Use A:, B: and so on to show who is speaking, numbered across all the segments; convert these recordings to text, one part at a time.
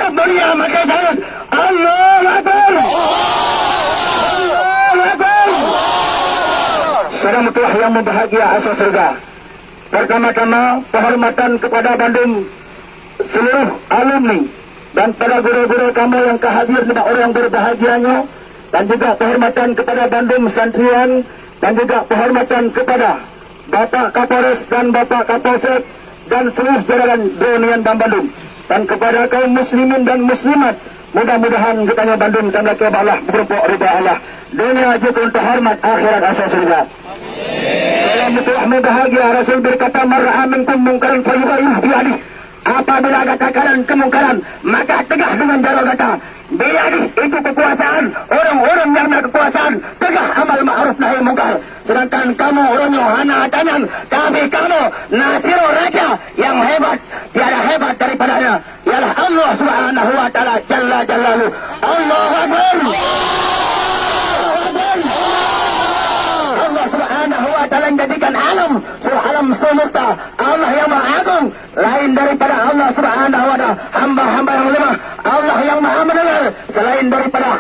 A: Arab dunia maka syarat Allahu Akbar. Allahu Akbar. Saudara mutuah yang membahagia asal surga. Pertama-tama penghormatan kepada Bandung seluruh alumni dan para guru-guru kamu yang kehadir lima orang berbahagianya, dan juga penghormatan kepada Bandung Santrian, dan juga penghormatan kepada Bapak Kapolres dan Bapak Kapolsek dan seluruh jajaran Bronian dan Bandung, dan kepada kaum muslimin dan muslimat, mudah-mudahan kitanya Bandung dan laki Allah berupuk ridha Allah dunia jukun terhormat akhirat asal surga. Salam mutuah bahagia. Rasul berkata mar'a minkum mungkaran fayughayyirhu biyadihi. Apabila katakan kemungkaran maka tegah dengan jari kata biyadihi, itu kekuasaan orang-orang yang nak kekuasaan, tegah amal ma'ruf nahi mungkar. Sedangkan kamu orangnya hana tanyan, tapi kamu Nasir raja yang hebat, tiada hebat daripadanya ialah Allah Subhanahu wa taala jalla jalaluhu. Allahu Akbar. Allah Subhanahu wa taala menjadikan alam alam semesta Allah yang Maha Agung, lain daripada Allah Subhanahu wa taala hamba-hamba yang lemah, Allah yang Maha mendengar, selain daripada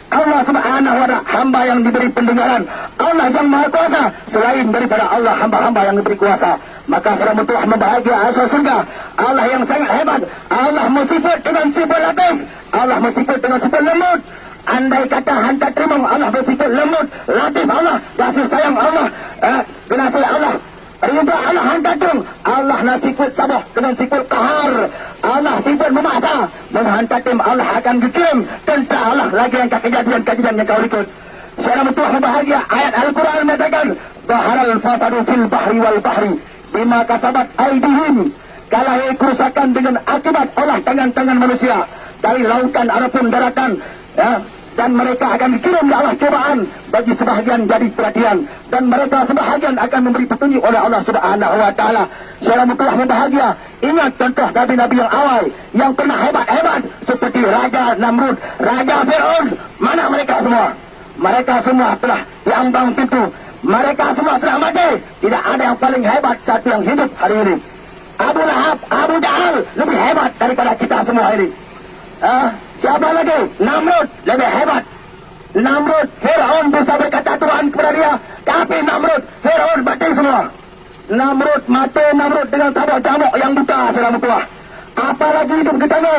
A: Allah Subhanahu wa taala hamba yang diberi pendengaran, Allah yang Maha Kuasa, selain daripada Allah hamba-hamba yang diberi kuasa. Maka saudara mutuah membahagia asal surga, Allah yang sangat hebat, Allah mensifat dengan sifat latif, Allah mensifat dengan sifat lembut. Andai kata hanta terima Allah bersifat lembut, latif Allah, kasih sayang Allah, penasih Allah, ridha Allah hanta terima Allah nasifat sabah dengan sifat kahar, Allah sifat memaksa, menghanta terima Allah akan dikirim tentera Allah lagi yang kejadian-kejadian yang kau ikut. Saudara mutuah bahagia, ayat Al-Quran mengatakan baharal fasadu fil bahri wal bahri bima kasabat aidihim, kalahai kerusakan dengan akibat olah tangan-tangan manusia dari lautan ataupun daratan, ya, dan mereka akan dikirim oleh Allah cobaan bagi sebahagian jadi perhatian, dan mereka sebahagian akan memberi petunjuk oleh Allah Subhanahu wa taala. Saudara mutuah bahagia, ingat contoh nabi-nabi yang awal yang pernah hebat-hebat seperti Raja Namrud, Raja Fir'aun. Mana mereka semua? Mereka semua telah diambang pintu, mereka semua sudah mati. Tidak ada yang paling hebat satu yang hidup hari ini. Abu Lahab, Abu Jahal lebih hebat daripada kita semua ini. Siapa lagi? Namrud lebih hebat. Namrud, Fir'aun bisa berkata Tuhan kepada dia, tapi Namrud, Fir'aun mati semua. Namrud mati, Namrud dengan tabak camuk yang buta, saudara mutuah. Apalagi hidup kita ni?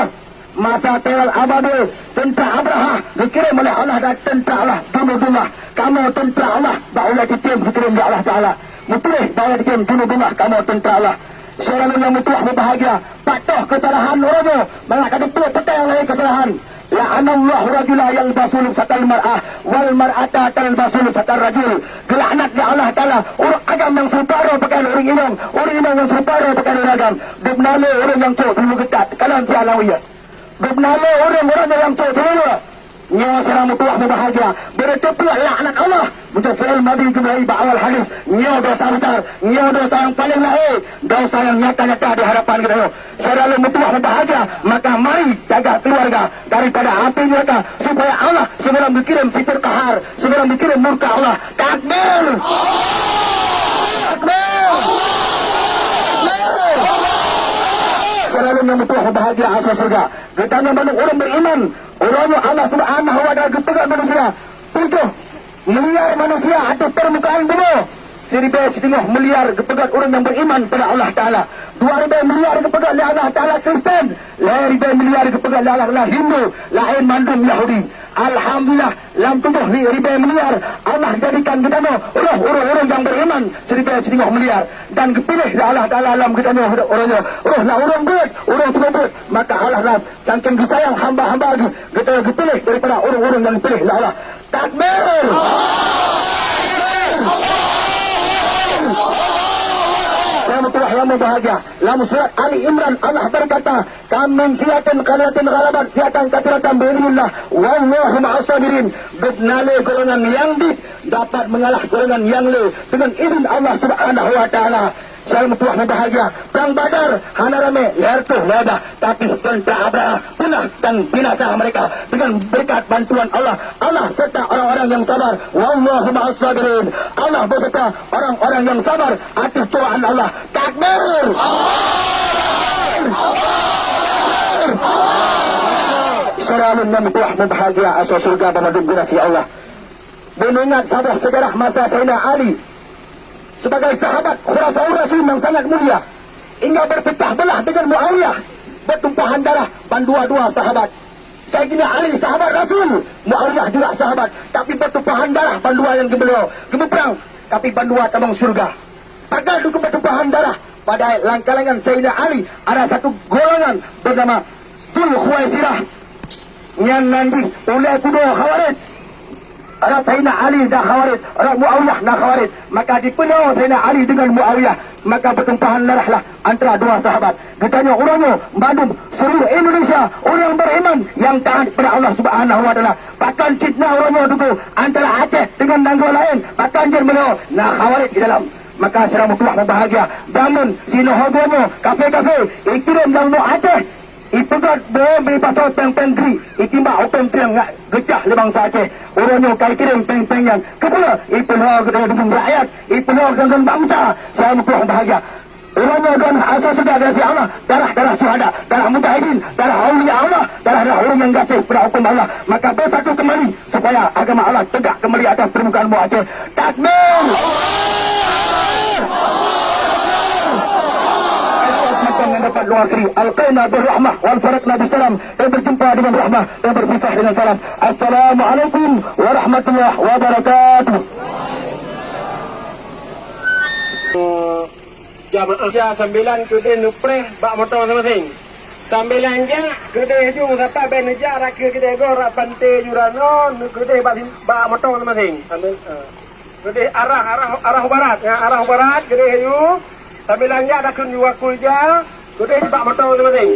A: Masa Terol Ababil, tentera Abraha dikirim oleh Allah, dan tentera Allah bunuh-bunuh. Kamu tentera Allah, bahawa dikirim oleh Allah Ta'ala. Mutulih bahawa dikirim bunuh-bunuh, kamu tentera Allah. Saudara yang mutuah berbahagia, patuh kesalahan orangnya, malah kada tu petang lagi kesalahan. La'anallahu rajula yalbasul satal mar'ah wal mar'ata talbasul satal rajul. Gelaknat ya Allah Ta'ala orang agam yang separuh pakaian orang inang yang separuh pakaian orang agam. Dibnale orang yang tu dulu getat kalam fi alawiyah. Dibnale orang-orang yang tu semua. Nyawa saudara mutuah berbahagia, bertepuh laknat Allah. Untuk fi'il madi kembali ba'awal hadis, nyawa dosa besar, nyawa dosa yang paling lahir, dosa yang nyata-nyata di hadapan kita. Saudara mutuah berbahagia, maka mari jaga keluarga daripada api neraka, supaya Allah segera berkirim sifat kahar, segera berkirim murka Allah. Takbir! Takbir! Saudara yang mutuah berbahagia asal surga, kita memandang orang beriman, orangnya Allah Subhanahu wa taala kepegat manusia 7 miliar manusia atau permukaan bumi, 1,5 miliar kepegat orang yang beriman pada Allah Ta'ala, 2,000 miliar kepegat oleh Allah Ta'ala Kristen, 2,000 miliar kepegat oleh Allah Hindu, lain mandum Yahudi. Alhamdulillah, dalam 7,000 miliar Allah jadikan kita orang yang beriman 1,5 miliar, dan kepilih oleh Allah Ta'ala dalam kita orangnya orang berat, orang cukup. Maka Allah lah saking disayang hamba-hamba kita kepilih daripada orang-orang yang dipilih oleh Allah. Takbir! Saya mutuah yang berbahagia, dalam surat Ali Imran Allah berkata, kam min fiatin qalilatin ghalabat fiatan katsiratan bi'idznillah wallahu ma'as sabirin. Benale golongan yang dapat mengalah golongan yang le dengan izin Allah Subhanahu wa taala. Saya mutuah berbahagia, perang Badar hana rame leher tuh ledah, tapi tentera Abraha punah dan binasa mereka dengan berkat bantuan Allah. Allah serta orang-orang yang sabar. Wallahu ma'as sabirin. Allah beserta orang-orang yang sabar atas cobaan Allah. Takbir! Allah! Allah! Allah! syaralun yang buah membahagia asal surga dan donasi Allah. Mengingat sabah sejarah masa Sayyidina Ali sebagai sahabat khulafaur rasyidin yang sangat mulia, hingga berpecah belah dengan Muawiyah, bertumpahan darah dua sahabat. Sayyidina Ali sahabat Rasul, Muawiyah juga sahabat, tapi bertumpahan darah dua yang beliau gemeperang, tapi dua tabang surga. Agar juga bertumpahan darah pada langkalangan Sayyidina Ali ada satu golongan bernama Dul Khuwaisirah yang nanti oleh kedua Khawarij. Ada Sayyidina Ali dah Khawarij, ada Muawiyah dah Khawarij. Maka dipenuh Sayyidina Ali dengan Muawiyah, maka bertumpahan darahlah antara dua sahabat. Katanya orangnya Bandung seluruh Indonesia orang beriman yang taat kepada Allah Subhanahu wa taala. Bahkan citna orangnya dulu antara Aceh dengan negara lain, bahkan beliau nah Khawarij di dalam. Maka secara mutlak berbahagia bangun sinohogonya kafe-kafe ikirim dalam Aceh ipegat beri pasal peng-peng-gri ikimbak openg-peng gecah le bangsa Aceh orangnya kai kirim peng-peng yang kepala ipenuh dengan rakyat ipenuh dengan bangsa. Saya mutlak berbahagia orangnya dan asal surga dari Allah, darah-darah syuhada, darah mujahidin, darah awliya Allah, darah-darah orang yang gasih pada hukum Allah. Maka bersatu kembali supaya agama Allah tegak kembali atas permukaan bumi Aceh. Takbir! Yang dapat doa kiri alqaina birrahmah wal farakna bisalam, dan berjumpa dengan rahmah dan berpisah dengan salam. Assalamualaikum warahmatullahi wabarakatuh.
B: Jamaah 9 kuda nupreh bak motor masing-masing. 9 je kuda hujung sampai ben jar ke kuda gor pantai Jurano kuda bak motor masing-masing. Sambil kuda arah barat ya, arah barat kuda hujung. 9 je ada kun 2 kuda kuda bak motor masing-masing.